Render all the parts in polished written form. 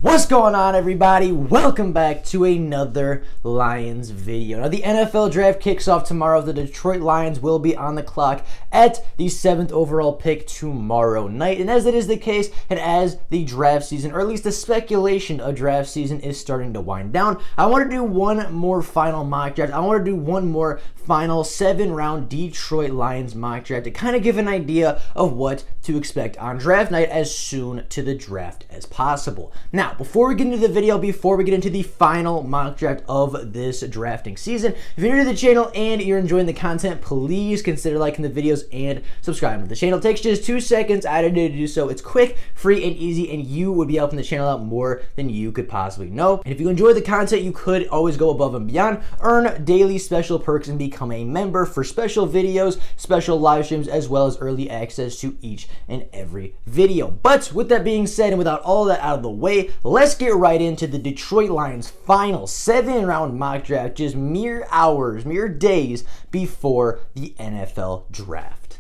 What's going on, everybody? Welcome back to another Lions video. Now, the NFL draft kicks off tomorrow. The Detroit Lions will be on the clock at the 7th overall pick tomorrow night. And as it is the case, and as the draft season, or at least the speculation of draft season, is starting to wind down, I want to do one more final mock draft. I want to do one more final 7-round Detroit Lions mock draft to kind of give an idea of what to expect on draft night as soon to the draft as possible. Now, before we get into the video, before we get into the final mock draft of this drafting season, if you're new to the channel and you're enjoying the content, please consider liking the videos and subscribing to the channel. It takes just 2 seconds out of the day to do so. It's quick, free, and easy, and you would be helping the channel out more than you could possibly know. And if you enjoy the content, you could always go above and beyond, earn daily special perks, and become a member for special videos, special live streams, as well as early access to each and every video. But with that being said, and without all that out of the way, let's get right into the Detroit Lions' final 7-round mock draft, just mere hours, mere days before the NFL draft.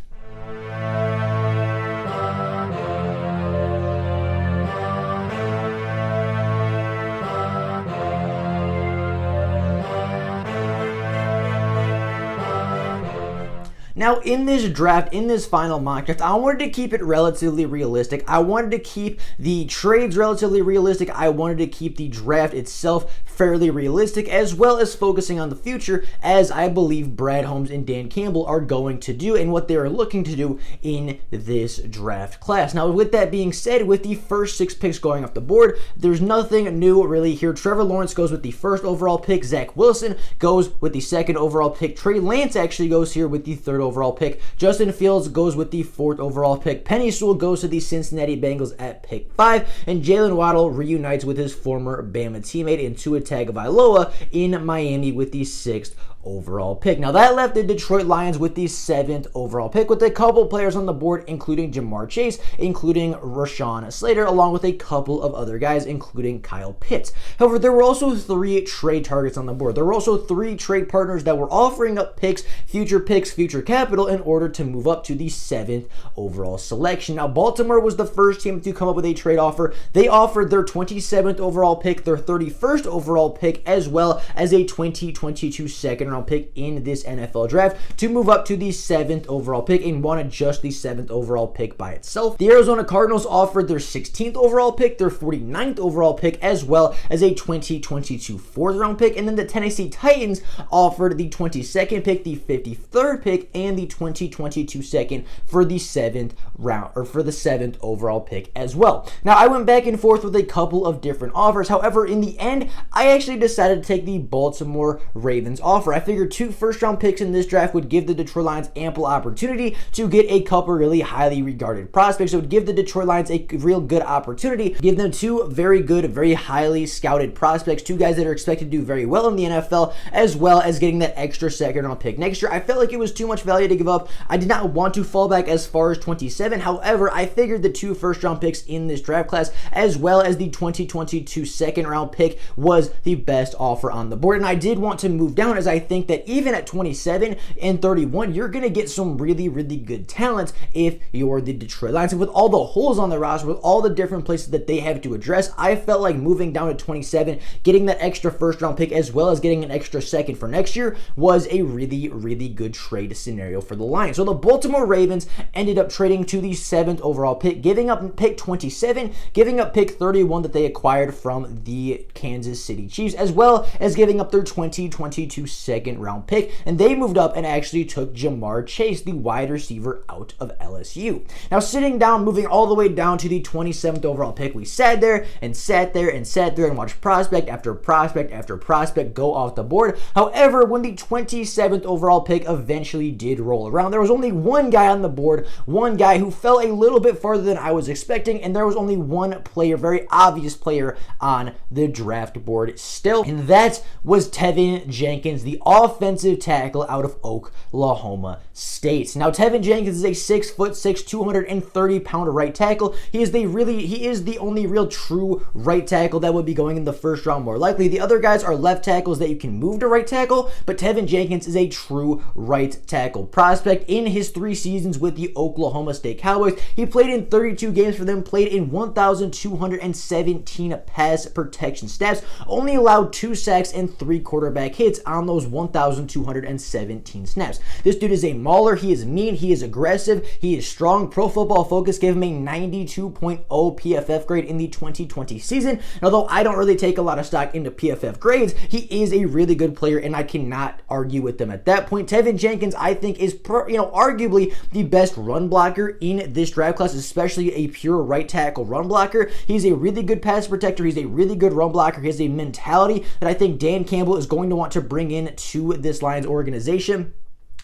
Now, in this draft, in this final mock draft, I wanted to keep it relatively realistic. I wanted to keep the trades relatively realistic. I wanted to keep the draft itself fairly realistic, as well as focusing on the future, as I believe Brad Holmes and Dan Campbell are going to do and what they are looking to do in this draft class. Now, with that being said, with the first 6 picks going off the board, there's nothing new really here. Trevor Lawrence goes with the 1st overall pick. Zach Wilson goes with the 2nd overall pick. Trey Lance actually goes here with the 3rd overall pick. Justin Fields goes with the 4th overall pick. Penei Sewell goes to the Cincinnati Bengals at pick 5, and Jalen Waddle reunites with his former Bama teammate and Tua Tagovailoa in Miami with the 6th overall pick. Now, that left the Detroit Lions with the 7th overall pick, with a couple players on the board, including Jamar Chase, including Rashawn Slater, along with a couple of other guys, including Kyle Pitts. However, there were also 3 trade targets on the board. There were also 3 trade partners that were offering up picks, future capital, in order to move up to the 7th overall selection. Now, Baltimore was the first team to come up with a trade offer. They offered their 27th overall pick, their 31st overall pick, as well as a 2022 second round pick in this NFL draft to move up to the 7th overall pick and wanted just the 7th overall pick by itself. The Arizona Cardinals offered their 16th overall pick, their 49th overall pick, as well as a 2022 4th round pick. And then the Tennessee Titans offered the 22nd pick, the 53rd pick, and the 2022 second for the 7th round, or for the 7th overall pick as well. Now, I went back and forth with a couple of different offers. However, in the end, I actually decided to take the Baltimore Ravens offer. I figured 2 first-round picks in this draft would give the Detroit Lions ample opportunity to get a couple really highly regarded prospects. It would give the Detroit Lions a real good opportunity, give them 2 very good, very highly scouted prospects, 2 guys that are expected to do very well in the NFL, as well as getting that extra second-round pick next year. I felt like it was too much value to give up. I did not want to fall back as far as 27. However, I figured the 2 first-round picks in this draft class, as well as the 2022 second-round pick, was the best offer on the board. And I did want to move down, as I think that even at 27 and 31, you're going to get some really, really good talent if you're the Detroit Lions. And with all the holes on the roster, with all the different places that they have to address, I felt like moving down to 27, getting that extra first-round pick, as well as getting an extra second for next year, was a really, really good trade scenario for the Lions. So the Baltimore Ravens ended up trading to the 7th overall pick, giving up pick 27, giving up pick 31 that they acquired from the Kansas City Chiefs, as well as giving up their 2022 second round pick, and they moved up and actually took Jamar Chase, the wide receiver out of LSU. Now, sitting down, moving all the way down to the 27th overall pick, we sat there and watched prospect after prospect after prospect go off the board. However, when the 27th overall pick eventually did roll around, there was only one guy on the board, one guy who fell a little bit farther than I was expecting, and there was only one player, very obvious player, on the draft board still, and that was Teven Jenkins, the offensive tackle out of Oklahoma State. Now, Teven Jenkins is a 6'6", 230-pound right tackle. He is the only real true right tackle that would be going in the first round more likely. The other guys are left tackles that you can move to right tackle, but Teven Jenkins is a true right tackle prospect. In his 3 seasons with the Oklahoma State Cowboys, he played in 32 games for them, played in 1,217 pass protection snaps, only allowed 2 sacks and 3 quarterback hits on those 1,217 snaps. This dude is a mauler. He is mean. He is aggressive. He is strong. Pro Football Focus gave him a 92.0 PFF grade in the 2020 season. And although I don't really take a lot of stock into PFF grades, he is a really good player, and I cannot argue with them at that point. Teven Jenkins, I think, is arguably the best run blocker in this draft class, especially a pure right tackle run blocker. He's a really good pass protector. He's a really good run blocker. He has a mentality that I think Dan Campbell is going to want to bring in to this Lions organization.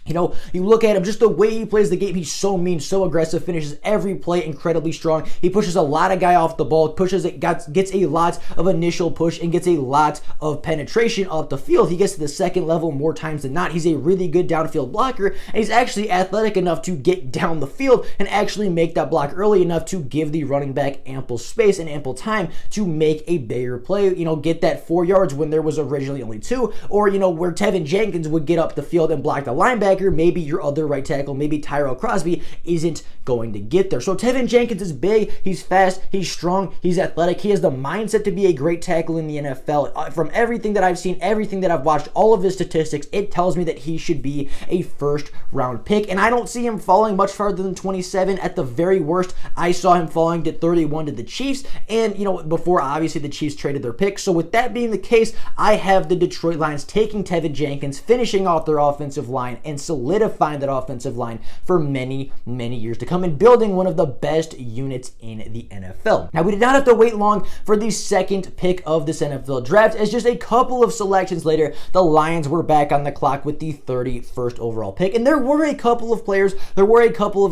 You look at him, just the way he plays the game, he's so mean, so aggressive, finishes every play incredibly strong. He pushes a lot of guy off the ball, gets a lot of initial push, and gets a lot of penetration off the field. He gets to the second level more times than not. He's a really good downfield blocker, and he's actually athletic enough to get down the field and actually make that block early enough to give the running back ample space and ample time to make a bigger play, get that 4 yards when there was originally only 2, or, where Teven Jenkins would get up the field and block the linebacker. Maybe your other right tackle, maybe Tyrell Crosby, isn't going to get there. So Teven Jenkins is big, he's fast, he's strong, he's athletic, he has the mindset to be a great tackle in the NFL. From everything that I've seen, everything that I've watched, all of his statistics, it tells me that he should be a first round pick, and I don't see him falling much farther than 27. At the very worst, I saw him falling to 31 to the Chiefs, and before obviously the Chiefs traded their pick. So with that being the case, I have the Detroit Lions taking Teven Jenkins, finishing off their offensive line, and solidifying that offensive line for many, many years to come, and building one of the best units in the NFL. Now, we did not have to wait long for the second pick of this NFL draft, as just a couple of selections later, the Lions were back on the clock with the 31st overall pick, and there were a couple of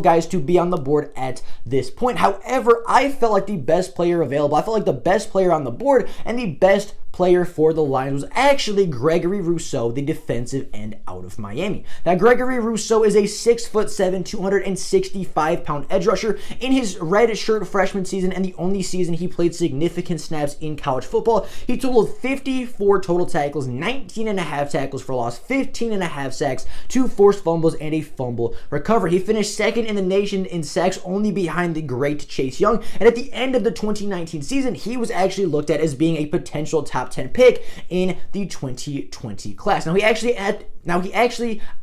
guys to be on the board at this point. However, I felt like the best player available, I felt like the best player on the board and the best player for the Lions was actually Gregory Rousseau, the defensive end out of Miami. Now, Gregory Rousseau is a 6'7", 265-pound edge rusher. In his red shirt freshman season, and the only season he played significant snaps in college football, he totaled 54 total tackles, 19.5 tackles for loss, 15.5 sacks, 2 forced fumbles, and a fumble recovery. He finished second in the nation in sacks, only behind the great Chase Young. And at the end of the 2019 season, he was actually looked at as being a potential top 10 pick in the 2020 class. Now, he actually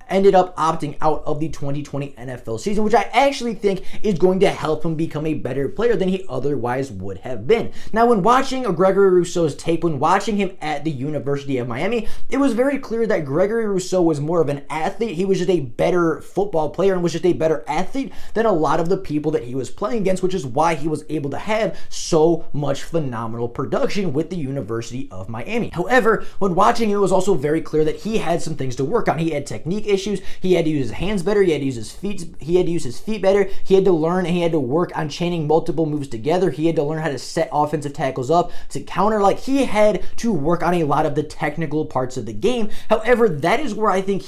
ended up opting out of the 2020 NFL season, which I actually think is going to help him become a better player than he otherwise would have been. Now, when watching Gregory Rousseau's tape, when watching him at the University of Miami, it was very clear that Gregory Rousseau was more of an athlete. He was just a better football player and was just a better athlete than a lot of the people that he was playing against, which is why he was able to have so much phenomenal production with the University of Miami. However, when watching, it was also very clear that he had some things to work on. He had technique issues. He had to use his hands better. He had to use his feet better. He had to learn and he had to work on chaining multiple moves together. He had to learn how to set offensive tackles up to counter. Like, he had to work on a lot of the technical parts of the game. However, that is where I think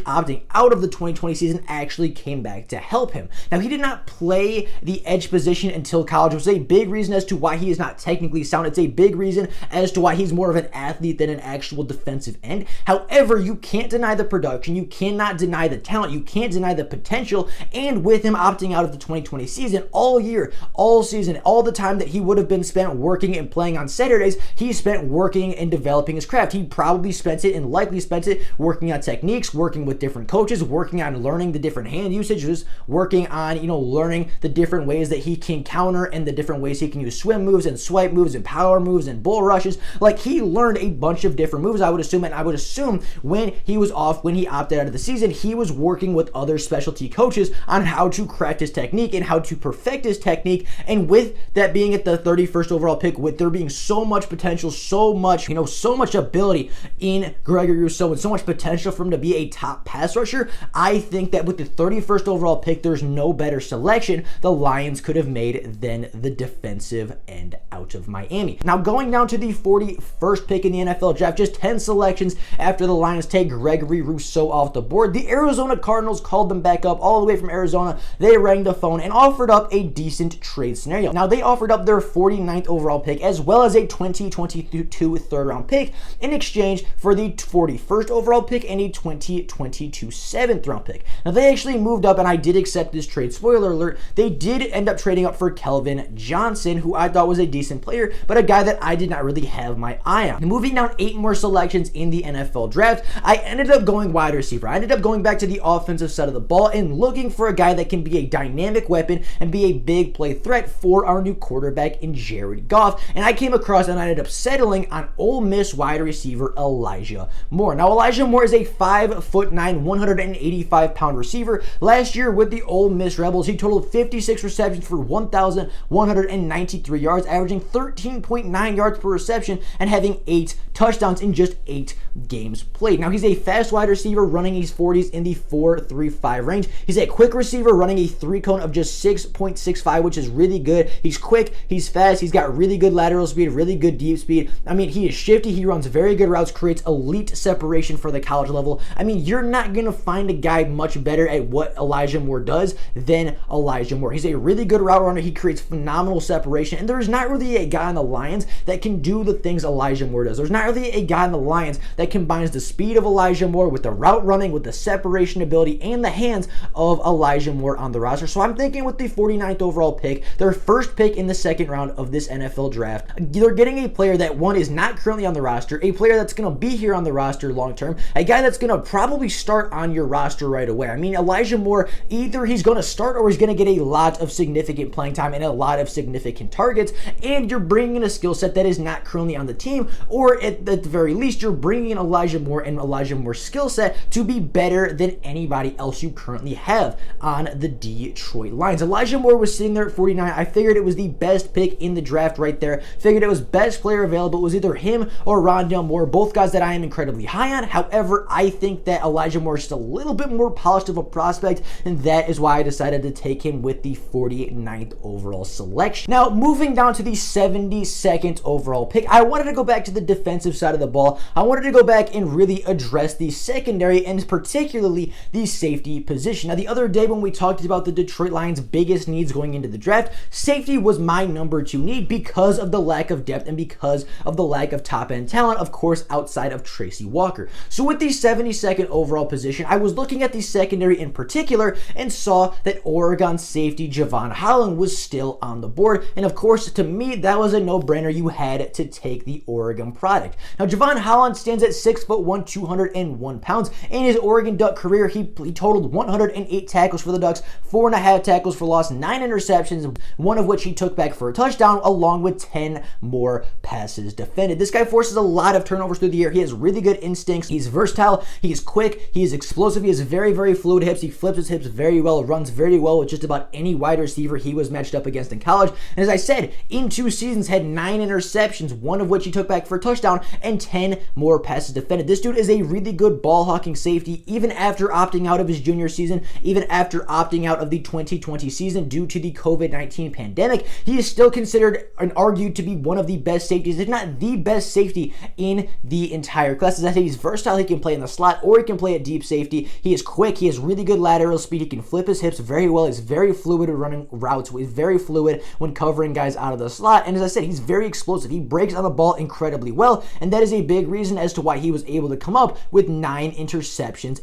opting out of the 2020 season actually came back to help him. Now, he did not play the edge position until college, which is a big reason as to why he is not technically sound. It's a big reason as to why he's more of an athlete than an actual defensive end. However, you can't deny the production, you cannot deny the talent, you can't deny the potential, and with him opting out of the 2020 season, all year, all season, all the time that he would have been spent working and playing on Saturdays, he spent working and developing his craft. He probably spent it and likely spent it working on techniques, working with different coaches, working on learning the different hand usages, working on, learning the different ways that he can counter and the different ways he can use swim moves and swipe moves and power moves and bull rushes. Like, he learned a bunch of different moves, I would assume, and I would assume assume when he was off, when he opted out of the season, he was working with other specialty coaches on how to craft his technique and how to perfect his technique. And with that being at the 31st overall pick, with there being so much potential, so much ability in Gregory Rousseau and so much potential for him to be a top pass rusher, I think that with the 31st overall pick, there's no better selection the Lions could have made than the defensive end out of Miami. Now, going down to the 41st pick in the NFL draft, just 10 selections after the Lions take Gregory Rousseau off the board, the Arizona Cardinals called them back up all the way from Arizona. They rang the phone and offered up a decent trade scenario. Now, they offered up their 49th overall pick as well as a 2022 third-round pick in exchange for the 41st overall pick and a 2022 7th-round pick. Now, they actually moved up, and I did accept this trade. Spoiler alert, they did end up trading up for Kellen Johnson, who I thought was a decent player, but a guy that I did not really have my eye on. Moving down 8 more selections in the NFL draft, I ended up going wide receiver. I ended up going back to the offensive side of the ball and looking for a guy that can be a dynamic weapon and be a big play threat for our new quarterback in Jared Goff. And I came across and I ended up settling on Ole Miss wide receiver Elijah Moore. Now, Elijah Moore is a 5'9", 185-pound receiver. Last year with the Ole Miss Rebels, he totaled 56 receptions for 1,193 yards, averaging 13.9 yards per reception and having 8 touchdowns in just 8 games played. Now, he's a fast wide receiver running his 40s in the 4.35 range. He's a quick receiver running a 3-cone of just 6.65, which is really good. He's quick, he's fast, he's got really good lateral speed, really good deep speed. I mean, he is shifty, he runs very good routes, creates elite separation for the college level. I mean, you're not going to find a guy much better at what Elijah Moore does than Elijah Moore. He's a really good route runner, he creates phenomenal separation, and there's not really a guy on the Lions that can do the things Elijah Moore does. There's not really a guy on the Lions that combines the speed of Elijah Moore with the route running, with the separation ability, and the hands of Elijah Moore on the roster. So I'm thinking with the 49th overall pick, their first pick in the second round of this NFL draft, they're getting a player that, one, is not currently on the roster, a player that's going to be here on the roster long term, a guy that's going to probably start on your roster right away. I mean, Elijah Moore, either he's going to start or he's going to get a lot of significant playing time and a lot of significant targets, and you're bringing in a skill set that is not currently on the team, or at the very least, you're bringing in Elijah Moore and Elijah Moore's skill set to be better than anybody else you currently have on the Detroit Lions. Elijah Moore was sitting there at 49. I figured it was the best pick in the draft right there. Figured it was best player available. It was either him or Rondale Moore, both guys that I am incredibly high on. However, I think that Elijah Moore is just a little bit more polished of a prospect, and that is why I decided to take him with the 49th overall selection. Now, moving down to the 72nd overall pick, I wanted to go back to the defensive side of the ball. I wanted to go back and really address the secondary and particularly the safety position. Now, the other day when we talked about the Detroit Lions' biggest needs going into the draft, safety was my number 2 need because of the lack of depth and because of the lack of top-end talent, of course, outside of Tracy Walker. So with the 72nd overall position, I was looking at the secondary in particular and saw that Oregon safety Javon Holland was still on the board. And of course, to me, that was a no-brainer. You had to take the Oregon product. Now, Javon Holland stands at 6'1", 201 pounds. In his Oregon Duck career, he totaled 108 tackles for the Ducks, 4.5 tackles for loss, 9 interceptions, one of which he took back for a touchdown, along with 10 more passes defended. This guy forces a lot of turnovers through the air. He has really good instincts. He's versatile. He is quick. He is explosive. He has very, very fluid hips. He flips his hips very well, runs very well with just about any wide receiver he was matched up against in college. And as I said, in 2 seasons, had 9 interceptions, one of which he took back for a touchdown, and 10 more passes defended. This dude is a really good ball hawking safety, even after opting out of his junior season, even after opting out of the 2020 season due to the COVID-19 pandemic. He is still considered and argued to be one of the best safeties, if not the best safety in the entire class. As I say, he's versatile. He can play in the slot or he can play at deep safety. He is quick. He has really good lateral speed. He can flip his hips very well. He's very fluid at running routes. He's very fluid when covering guys out of the slot. And as I said, he's very explosive. He breaks on the ball incredibly well, and that is a big reason as to why he was able to come up with 9 interceptions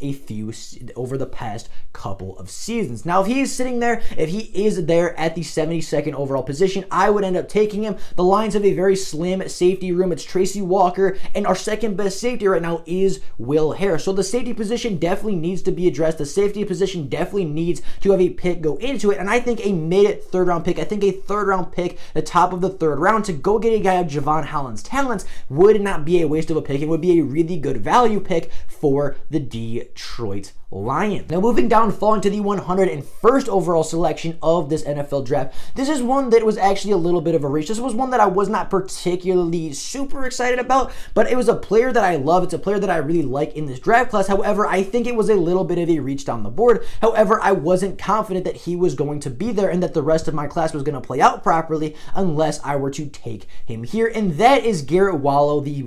over the past couple of seasons. Now, if he is sitting there, if he is there at the 72nd overall position, I would end up taking him. The Lions have a very slim safety room. It's Tracy Walker, and our second best safety right now is Will Harris. So the safety position definitely needs to be addressed. The safety position definitely needs to have a pick go into it, and I think a mid-third round pick, I think a third round pick, the top of the 3rd round, to go get a guy of Javon Holland's talents would not be a waste of a pick. It would be a really good value pick for the Detroit Lions. Now moving down, falling to the 101st overall selection of this NFL draft. This is one that was actually a little bit of a reach. This was one that I was not particularly super excited about, but it was a player that I love. It's a player that I really like in this draft class. However, I think it was a little bit of a reach down the board. However, I wasn't confident that he was going to be there and that the rest of my class was going to play out properly unless I were to take him here, and that is Garrett Wallow, the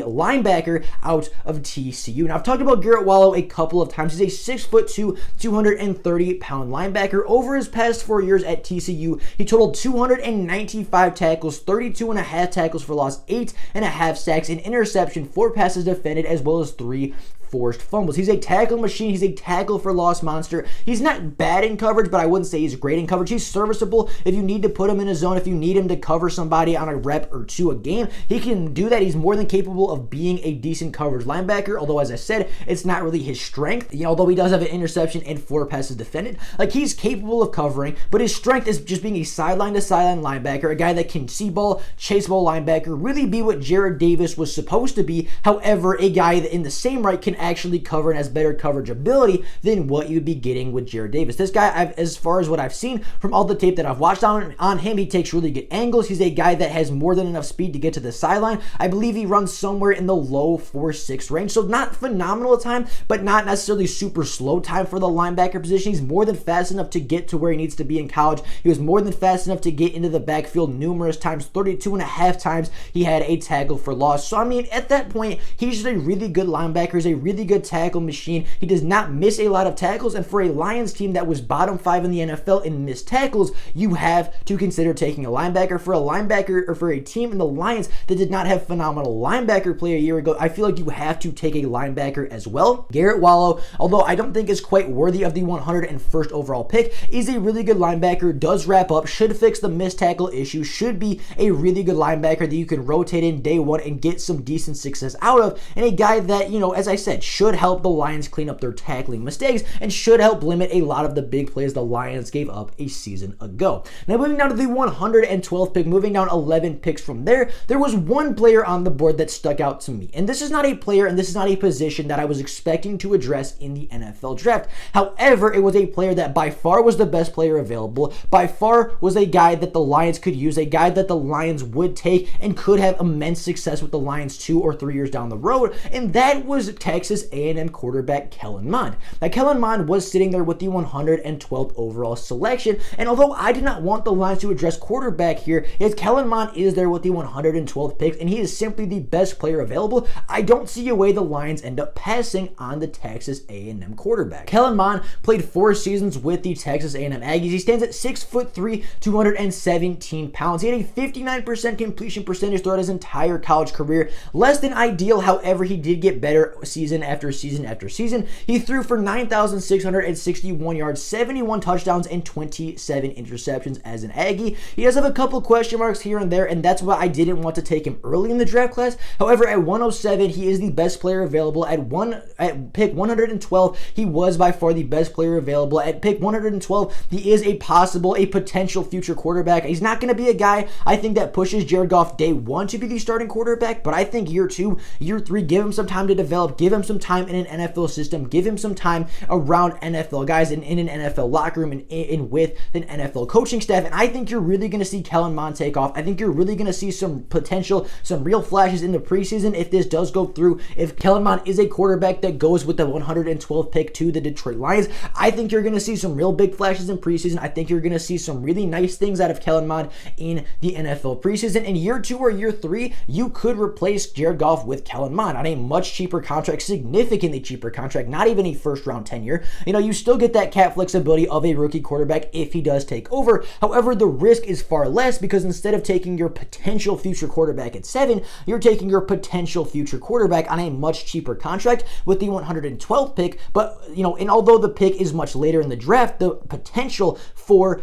linebacker out of TCU. Now, I've talked about Garrett Wallow a couple of times. He's a 6'2", 230-pound linebacker. Over his past 4 years at TCU, he totaled 295 tackles, 32.5 tackles for loss, 8.5 sacks, an interception, 4 passes defended, as well as 3 forced fumbles. He's a tackle machine. He's a tackle for loss monster. He's not bad in coverage, but I wouldn't say he's great in coverage. He's serviceable if you need to put him in a zone, if you need him to cover somebody on a rep or two a game. He can do that. He's more than capable of being a decent coverage linebacker, although, as I said, it's not really his strength. Although he does have an interception and 4 passes defended. Like, he's capable of covering, but his strength is just being a sideline-to-sideline linebacker, a guy that can see ball, chase ball linebacker, really be what Jarrad Davis was supposed to be. However, a guy that in the same right can actually cover and has better coverage ability than what you'd be getting with Jarrad Davis. This guy, as far as what I've seen from all the tape that I've watched on him, he takes really good angles. He's a guy that has more than enough speed to get to the sideline. I believe he runs somewhere in the low 4.6 range, so not phenomenal time, but not necessarily super slow time for the linebacker position. He's more than fast enough to get to where he needs to be in college. He was more than fast enough to get into the backfield numerous times. 32.5 times he had a tackle for loss. So, I mean, at that point, he's just a really good linebacker. He's a really good tackle machine. He does not miss a lot of tackles, and for a Lions team that was bottom 5 in the NFL in missed tackles, you have to consider taking a linebacker. For a linebacker, or for a team in the Lions that did not have phenomenal linebacker play a year ago, I feel like you have to take a linebacker as well. Garrett Wallow, although I don't think is quite worthy of the 101st overall pick, is a really good linebacker, does wrap up, should fix the missed tackle issue, should be a really good linebacker that you can rotate in day one and get some decent success out of, and a guy that, as I said, should help the Lions clean up their tackling mistakes and should help limit a lot of the big plays the Lions gave up a season ago. Now, moving down to the 112th pick, moving down 11 picks from there was one player on the board that stuck out to me, and this is not a player and this is not a position that I was expecting to address in the NFL draft. However, it was a player that by far was the best player available, by far was a guy that the Lions could use, a guy that the Lions would take and could have immense success with the Lions 2 or 3 years down the road, and that was Texas A&M quarterback Kellen Mond. Now, Kellen Mond was sitting there with the 112th overall selection, and although I did not want the Lions to address quarterback here, as Kellen Mond is there with the 112th pick, and he is simply the best player available, I don't see a way the Lions end up passing on the Texas A&M quarterback. Kellen Mond played 4 seasons with the Texas A&M Aggies. He stands at 6'3", 217 pounds. He had a 59% completion percentage throughout his entire college career. Less than ideal, however, he did get better season after season after season. He threw for 9,661 yards, 71 touchdowns, and 27 interceptions as an Aggie. He does have a couple question marks here and there, and that's why I didn't want to take him early in the draft class. However, at 107, he is the best player available. At pick 112, he was by far the best player available. At pick 112, he is a potential future quarterback. He's not going to be a guy, I think, that pushes Jared Goff day one to be the starting quarterback, but I think year 2, year 3, give him some time to develop, give him some time in an NFL system, give him some time around NFL guys and in an NFL locker room and with an NFL coaching staff, and I think you're really going to see Kellen Mond take off. I think you're really going to see some potential, some real flashes in the preseason if this does go through. If Kellen Mond is a quarterback that goes with the 112th pick to the Detroit Lions, I think you're going to see some real big flashes in preseason. I think you're going to see some really nice things out of Kellen Mond in the NFL preseason. In year 2 or year 3, you could replace Jared Goff with Kellen Mond on a much cheaper contract, significantly cheaper contract, not even a first-round tenure. You still get that cap flexibility of a rookie quarterback if he does take over. However, the risk is far less because instead of taking your potential future quarterback at 7, you're taking your potential future quarterback on a much cheaper contract with the 112th pick. But, and although the pick is much later in the draft, the potential for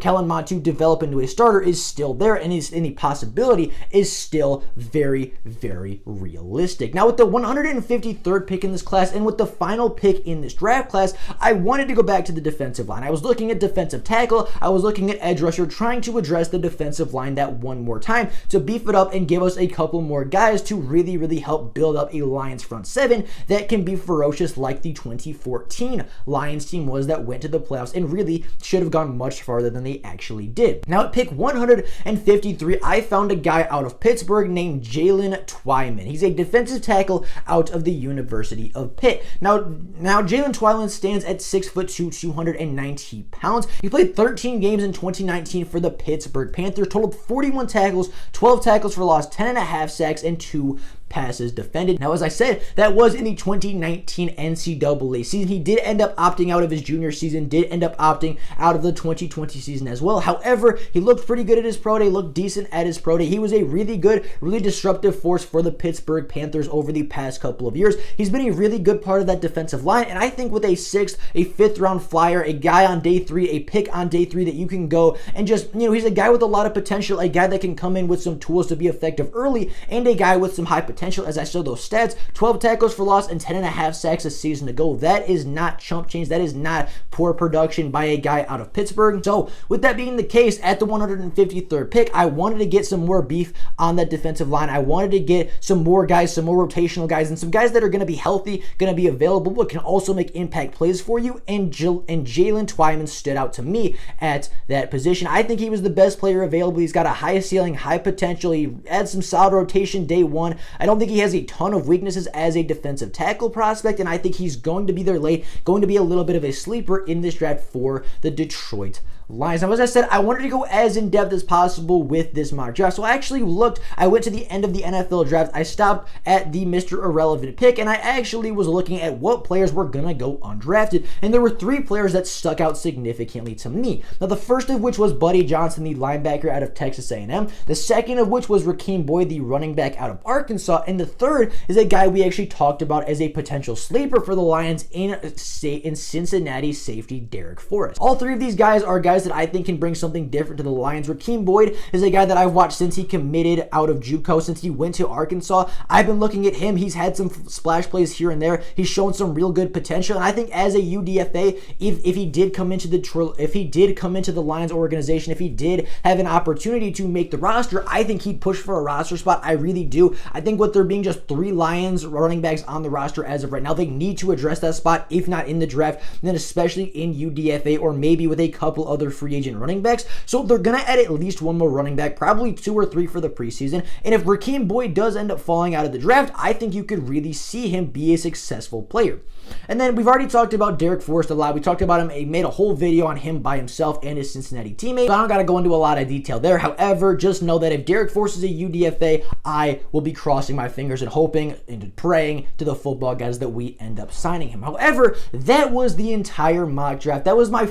Kellen Mond to develop into a starter is still there, and the possibility is still very, very realistic. Now, with the 153rd third pick in this class, and with the final pick in this draft class, I wanted to go back to the defensive line. I was looking at defensive tackle, I was looking at edge rusher, trying to address the defensive line that one more time to beef it up and give us a couple more guys to really help build up a Lions front seven that can be ferocious like the 2014 Lions team was, that went to the playoffs and really should have gone much farther than they actually did. Now at pick 153, I found a guy out of Pittsburgh named Jalen Twyman. He's a defensive tackle out of the University of Pitt. Now Jalen Twyman stands at 6'2", 290 pounds. He played 13 games in 2019 for the Pittsburgh Panthers, totaled 41 tackles, 12 tackles for loss, 10.5 sacks, and 2 passes defended. Now, as I said, that was in the 2019 NCAA season. He did end up opting out of his junior season, did end up opting out of the 2020 season as well. However, he looked pretty good at his pro day, looked decent at his pro day. He was a really good, really disruptive force for the Pittsburgh Panthers over the past couple of years. He's been a really good part of that defensive line, and I think with a 6th, a 5th round flyer, a guy on day 3, a pick on day 3 that you can go and just, he's a guy with a lot of potential, a guy that can come in with some tools to be effective early, and a guy with some high potential. As I showed those stats, 12 tackles for loss and 10.5 sacks a season ago. That is not chump change. That is not poor production by a guy out of Pittsburgh. So with that being the case, at the 153rd pick, I wanted to get some more beef on that defensive line. I wanted to get some more guys, some more rotational guys, and some guys that are going to be healthy, going to be available, but can also make impact plays for you. And Jalen Twyman stood out to me at that position. I think he was the best player available. He's got a high ceiling, high potential. He adds some solid rotation day one. I don't think he has a ton of weaknesses as a defensive tackle prospect, and I think he's going to be there late, going to be a little bit of a sleeper in this draft for the Detroit Lions. Now, as I said, I wanted to go as in-depth as possible with this mock draft. So I went to the end of the NFL draft. I stopped at the Mr. Irrelevant pick, and I actually was looking at what players were going to go undrafted. And there were 3 players that stuck out significantly to me. Now, the first of which was Buddy Johnson, the linebacker out of Texas A&M. The second of which was Rakeem Boyd, the running back out of Arkansas. And the third is a guy we actually talked about as a potential sleeper for the Lions in Cincinnati safety, Derek Forrest. All 3 of these guys are guys that I think can bring something different to the Lions. Rakeem Boyd is a guy that I've watched since he committed out of JUCO, since he went to Arkansas. I've been looking at him. He's had some splash plays here and there. He's shown some real good potential, and I think as a UDFA, if he did come into the Lions organization, if he did have an opportunity to make the roster, I think he'd push for a roster spot. I really do. I think with there being just 3 Lions running backs on the roster as of right now, they need to address that spot, if not in the draft, then especially in UDFA, or maybe with a couple other free agent running backs. So they're going to add at least 1 more running back, probably 2 or 3 for the preseason. And if Rakeem Boyd does end up falling out of the draft, I think you could really see him be a successful player. And then we've already talked about Derek Forrest a lot. We talked about him. I made a whole video on him by himself and his Cincinnati teammate. So I don't got to go into a lot of detail there. However, just know that if Derek Forrest is a UDFA, I will be crossing my fingers and hoping and praying to the football guys that we end up signing him. However, that was the entire mock draft. That was my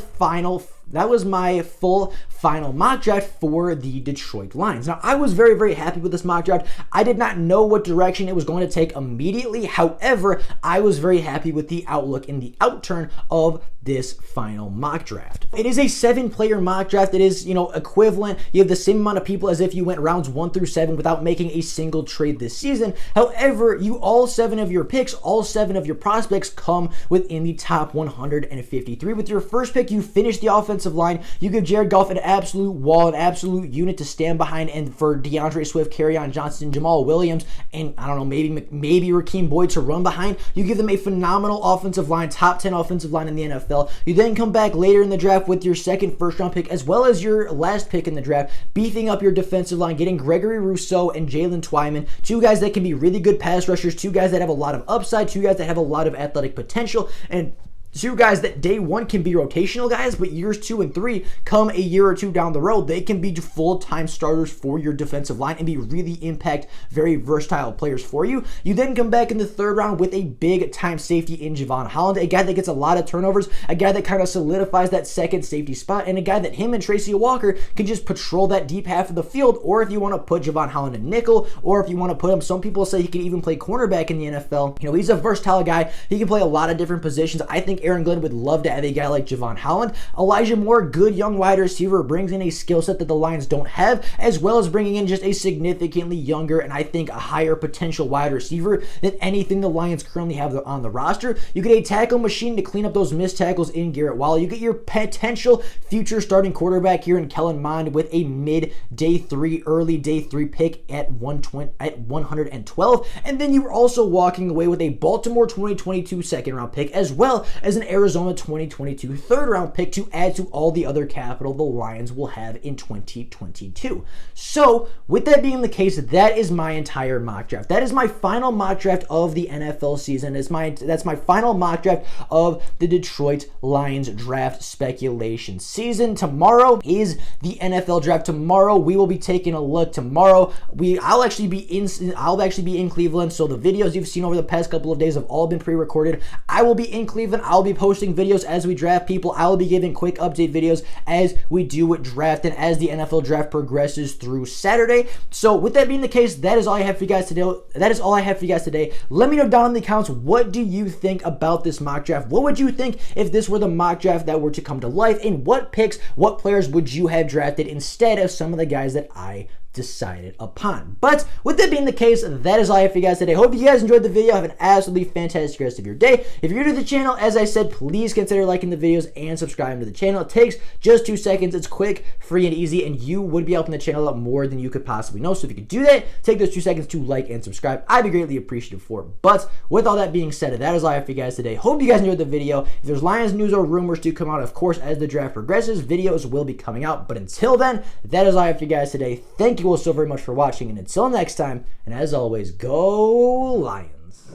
full final mock draft for the Detroit Lions. Now, I was very happy with this mock draft. I did not know what direction it was going to take immediately. However, I was very happy with the outlook and the outturn of this final mock draft. It is a 7-player mock draft. It is, equivalent. You have the same amount of people as if you went rounds 1 through 7 without making a single trade this season. However, all 7 of your picks, all 7 of your prospects come within the top 153. With your first pick, you finish the offensive line. You give Jared Goff an absolute wall, an absolute unit to stand behind, and for DeAndre Swift, Kerryon Johnson, Jamal Williams, and I don't know, maybe Rakeem Boyd to run behind. You give them a phenomenal offensive line, top 10 offensive line in the NFL. You then come back later in the draft with your second first-round pick, as well as your last pick in the draft, beefing up your defensive line, getting Gregory Rousseau and Jalen Twyman, 2 guys that can be really good pass rushers, 2 guys that have a lot of upside, 2 guys that have a lot of athletic potential, and 2 guys that day 1 can be rotational guys, but years 2 and 3 come a year or 2 down the road, they can be full-time starters for your defensive line and be really impact, very versatile players for you. You then come back in the 3rd round with a big-time safety in Javon Holland, a guy that gets a lot of turnovers, a guy that kind of solidifies that second safety spot, and a guy that him and Tracy Walker can just patrol that deep half of the field, or if you want to put Javon Holland in nickel, or if you want to put him, some people say he can even play cornerback in the NFL. He's a versatile guy. He can play a lot of different positions. I think like Aaron Glenn would love to have a guy like Javon Holland. Elijah Moore, good young wide receiver, brings in a skill set that the Lions don't have, as well as bringing in just a significantly younger and I think a higher potential wide receiver than anything the Lions currently have on the roster. You get a tackle machine to clean up those missed tackles in Garrett Wallow. You get your potential future starting quarterback here in Kellen Mond with a mid-day 3, early day 3 pick at 112. And then you were also walking away with a Baltimore 2022 second round pick, as well as an Arizona 2022 third round pick to add to all the other capital the Lions will have in 2022. So with that being the case, that is my entire mock draft. That is my final mock draft of the NFL season. That's my final mock draft of the Detroit Lions draft speculation season. Tomorrow is the NFL draft. Tomorrow we will be taking a look. Tomorrow I'll actually be in Cleveland. So the videos you've seen over the past couple of days have all been pre-recorded. I will be in Cleveland. I'll be posting videos as we draft people. I will be giving quick update videos as we do it draft and as the NFL draft progresses through Saturday. So with that being the case, that is all I have for you guys today. Let me know down in the comments, what do you think about this mock draft? What would you think if this were the mock draft that were to come to life? And what players would you have drafted instead of some of the guys that I decided upon? But with that being the case, that is all I have for you guys today. Hope you guys enjoyed the video. Have an absolutely fantastic rest of your day. If you're new to the channel, as I said, please consider liking the videos and subscribing to the channel. It takes just 2 seconds. It's quick, free, and easy, and you would be helping the channel out more than you could possibly know. So if you could do that, take those 2 seconds to like and subscribe. I'd be greatly appreciative for it. But with all that being said, that is all I have for you guys today. Hope you guys enjoyed the video. If there's Lions news or rumors to come out, of course, as the draft progresses, videos will be coming out. But until then, that is all I have for you guys today. Thank you all so very much for watching, and until next time, and as always, go Lions.